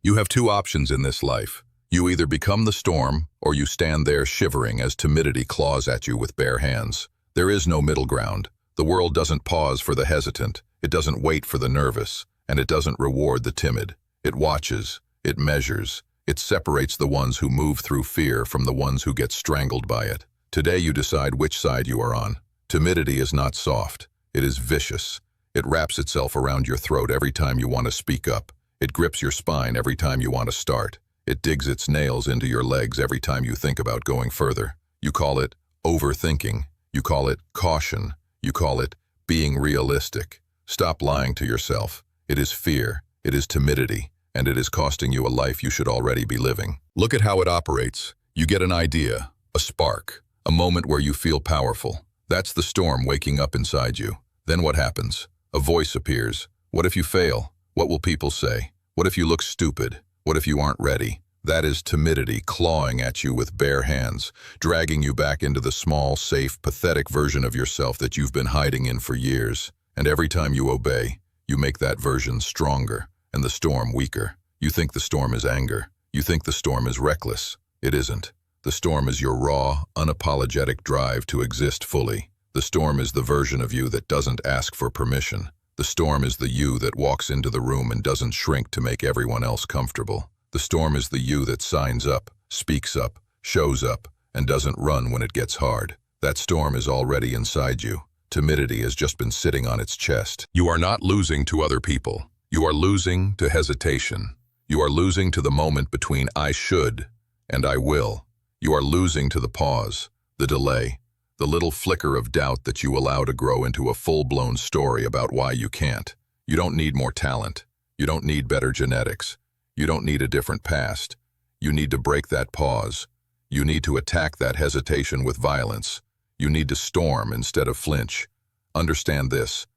You have two options in this life. You either become the storm, or you stand there shivering as timidity claws at you with bare hands. There is no middle ground. The world doesn't pause for the hesitant, it doesn't wait for the nervous, and it doesn't reward the timid. It watches, it measures, it separates the ones who move through fear from the ones who get strangled by it. Today you decide which side you are on. Timidity is not soft, it is vicious. It wraps itself around your throat every time you want to speak up. It grips your spine every time you want to start. It digs its nails into your legs every time you think about going further. You call it overthinking. You call it caution. You call it being realistic. Stop lying to yourself. It is fear. It is timidity. And it is costing you a life you should already be living. Look at how it operates. You get an idea, a spark, a moment where you feel powerful. That's the storm waking up inside you. Then what happens? A voice appears. What if you fail? What will people say? What if you look stupid? What if you aren't ready? That is timidity clawing at you with bare hands, dragging you back into the small, safe, pathetic version of yourself that you've been hiding in for years. And every time you obey, you make that version stronger and the storm weaker. You think the storm is anger. You think the storm is reckless. It isn't. The storm is your raw, unapologetic drive to exist fully. The storm is the version of you that doesn't ask for permission. The storm is the you that walks into the room and doesn't shrink to make everyone else comfortable. The storm is the you that signs up, speaks up, shows up, and doesn't run when it gets hard. That storm is already inside you. Timidity has just been sitting on its chest. You are not losing to other people. You are losing to hesitation. You are losing to the moment between I should and I will. You are losing to the pause, the delay, the little flicker of doubt that you allow to grow into a full-blown story about why you can't. You don't need more talent. You don't need better genetics. You don't need a different past. You need to break that pause. You need to attack that hesitation with violence. You need to storm instead of flinch. Understand this.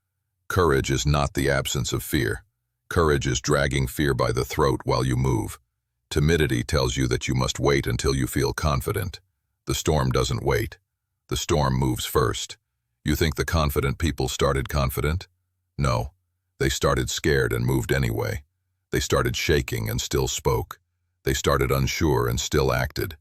Courage is not the absence of fear. Courage is dragging fear by the throat while you move. Timidity tells you that you must wait until you feel confident. The storm doesn't wait. The storm moves first. You think the confident people started confident? No. They started scared and moved anyway. They started shaking and still spoke. They started unsure and still acted.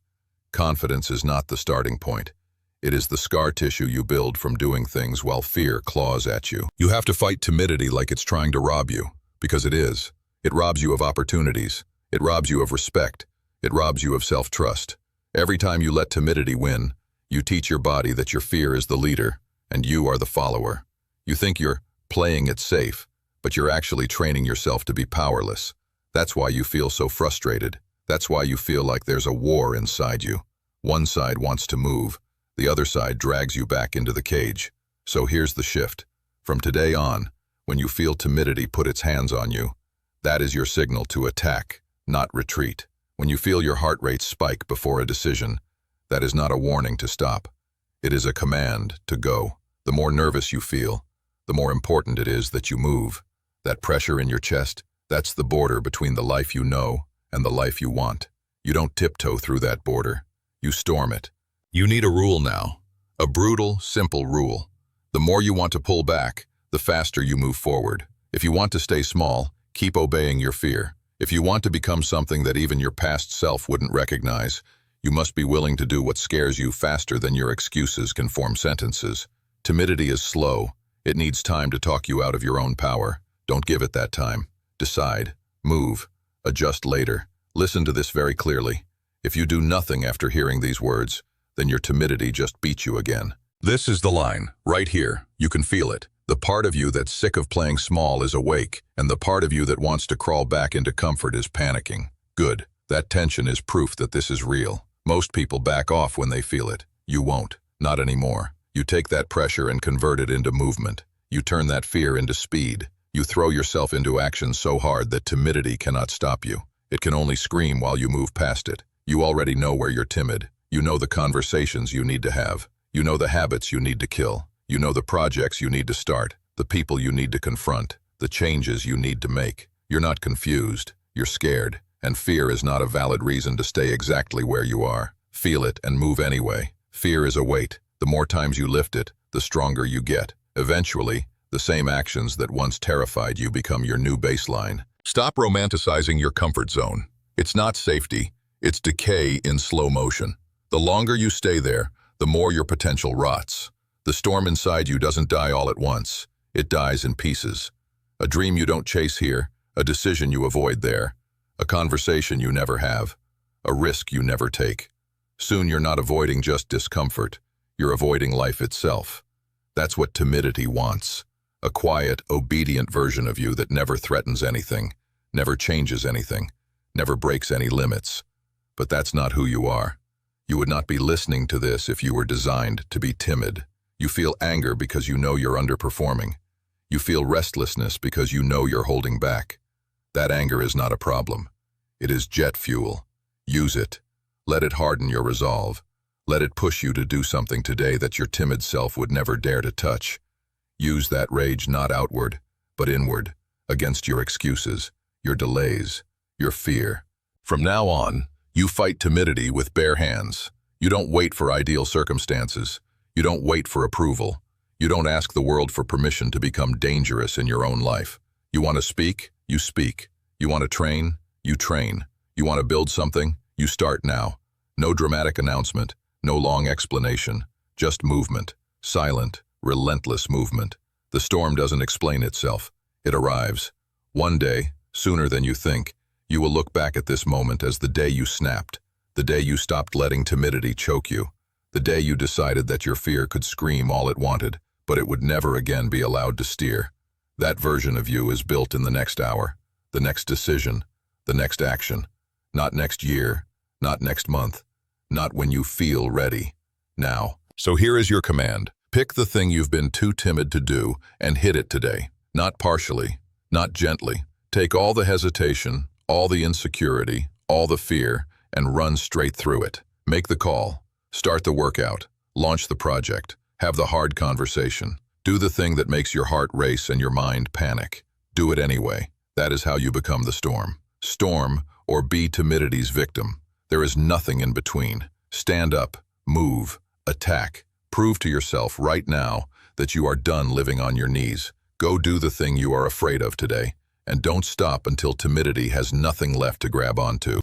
Confidence is not the starting point. It is the scar tissue you build from doing things while fear claws at you. You have to fight timidity like it's trying to rob you, because it is. It robs you of opportunities. It robs you of respect. It robs you of self-trust. Every time you let timidity win, you teach your body that your fear is the leader, and you are the follower. You think you're playing it safe, but you're actually training yourself to be powerless. That's why you feel so frustrated. That's why you feel like there's a war inside you. One side wants to move. The other side drags you back into the cage. So here's the shift. From today on, when you feel timidity put its hands on you, that is your signal to attack, not retreat. When you feel your heart rate spike before a decision, that is not a warning to stop. It is a command to go. The more nervous you feel, the more important it is that you move. That pressure in your chest, that's the border between the life you know and the life you want. You don't tiptoe through that border. You storm it. You need a rule now. A brutal, simple rule. The more you want to pull back, the faster you move forward. If you want to stay small, keep obeying your fear. If you want to become something that even your past self wouldn't recognize, you must be willing to do what scares you faster than your excuses can form sentences. Timidity is slow. It needs time to talk you out of your own power. Don't give it that time. Decide. Move. Adjust later. Listen to this very clearly. If you do nothing after hearing these words, then your timidity just beat you again. This is the line, right here. You can feel it. The part of you that's sick of playing small is awake, and the part of you that wants to crawl back into comfort is panicking. Good. That tension is proof that this is real. Most people back off when they feel it. You won't. Not anymore. You take that pressure and convert it into movement. You turn that fear into speed. You throw yourself into action so hard that timidity cannot stop you. It can only scream while you move past it. You already know where you're timid. You know the conversations you need to have. You know the habits you need to kill. You know the projects you need to start, the people you need to confront, the changes you need to make. You're not confused. You're scared. And fear is not a valid reason to stay exactly where you are. Feel it and move anyway. Fear is a weight. The more times you lift it, the stronger you get. Eventually, the same actions that once terrified you become your new baseline. Stop romanticizing your comfort zone. It's not safety, it's decay in slow motion. The longer you stay there, the more your potential rots. The storm inside you doesn't die all at once. It dies in pieces. A dream you don't chase here, a decision you avoid there, a conversation you never have, a risk you never take. Soon you're not avoiding just discomfort, you're avoiding life itself. That's what timidity wants. A quiet, obedient version of you that never threatens anything, never changes anything, never breaks any limits. But that's not who you are. You would not be listening to this if you were designed to be timid. You feel anger because you know you're underperforming. You feel restlessness because you know you're holding back. That anger is not a problem. It is jet fuel. Use it. Let it harden your resolve. Let it push you to do something today that your timid self would never dare to touch. Use that rage not outward, but inward, against your excuses, your delays, your fear. From now on, you fight timidity with bare hands. You don't wait for ideal circumstances. You don't wait for approval. You don't ask the world for permission to become dangerous in your own life. You want to speak? You speak. You want to train? You train. You want to build something? You start now. No dramatic announcement, no long explanation, just movement, silent, relentless movement. The storm doesn't explain itself. It arrives. One day, sooner than you think, you will look back at this moment as the day you snapped, the day you stopped letting timidity choke you, the day you decided that your fear could scream all it wanted, but it would never again be allowed to steer. That version of you is built in the next hour, the next decision, the next action. Not next year, not next month, not when you feel ready. Now. So here is your command. Pick the thing you've been too timid to do and hit it today. Not partially, not gently. Take all the hesitation, all the insecurity, all the fear, and run straight through it. Make the call. Start the workout. Launch the project. Have the hard conversation. Do the thing that makes your heart race and your mind panic. Do it anyway. That is how you become the storm. Storm, or be timidity's victim. There is nothing in between. Stand up, move, attack. Prove to yourself right now that you are done living on your knees. Go do the thing you are afraid of today, and don't stop until timidity has nothing left to grab onto.